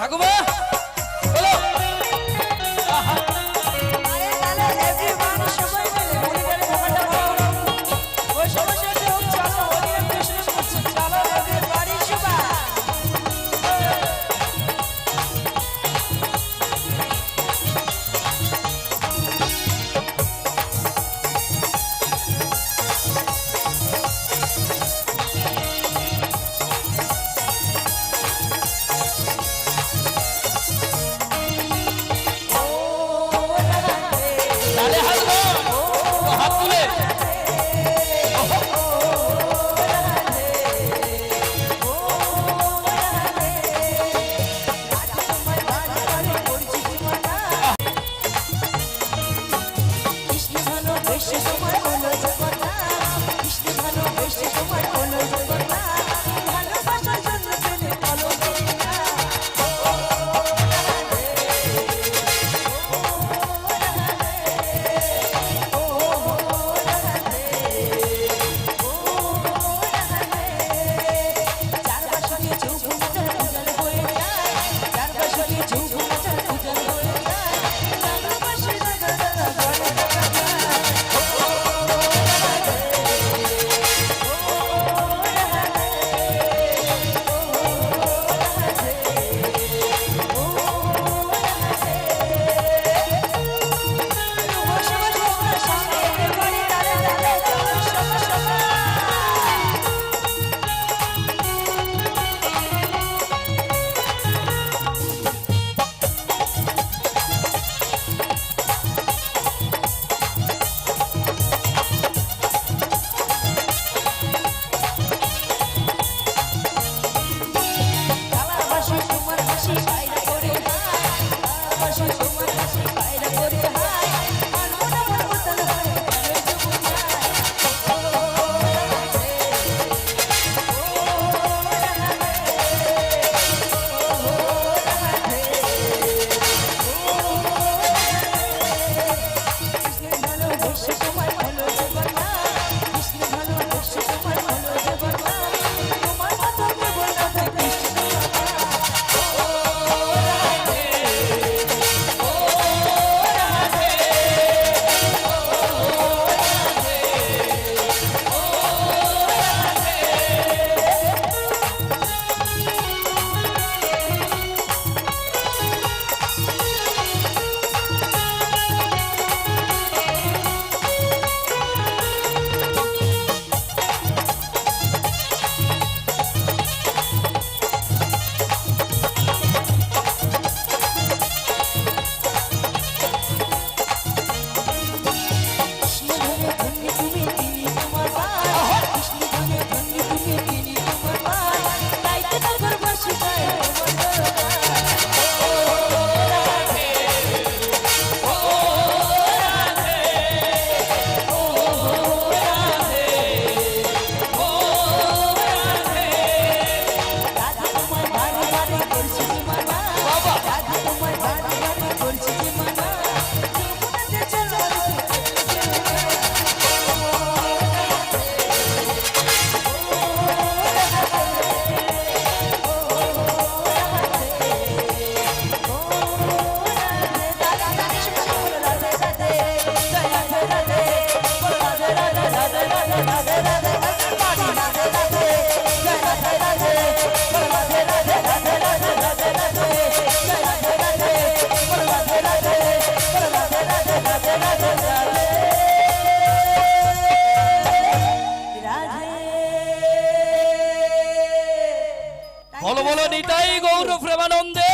ঠাকুমা বলো আরে তাহলে এভরিওয়ান সবাই মিলে মনিটরে ব্যাপারটা বলো ওই সমস্যাটা হোক চলো হরি কৃষ্ণ করছি চলো এভরিবাডি শুভা তালে হাত তুলে কৃষ্ণ ভালোবেসে তোমার হলো জগন্নাথ কৃষ্ণ ভালোবেসে তোমার হলো জগন্নাথ ভালোবাসার জন্য পেলে বলো চার বাসনে চৌক মজার উজাল হয়ে যায় চার বাসনে চৌক মজার উজাল হয়ে যায় ভালোবাসে দাদা দাদা ঘরে ভালোবাসি তোমার হাসি বাইরে করে হাই ভালোবাসি তোমার হাসি বাইরে করে হাই মন মন মন মতন হয়ে গেল যমুনায় কৃষ্ণ ভালোবেসে তোমার হলো জগন্নাথ কৃষ্ণ ভালোবেসে তোমার হলো জগন্নাথ তোমার মতো দেব রাধে কৃষ্ণ কৃষ্ণ ধনে ধন্য তুমি তিনি তোমার পায় কৃষ্ণ ধনে ধন্য তুমি তিনি তোমার পায় তাইতে নগর বাসী গায় তোমার রাধা তোমায় বারে বারে করছি মানা রাধা তোমায় বারে বারে করছি মানা যমুনাতে চলো বলো বলো নিতাই গৌর প্রেমানন্দে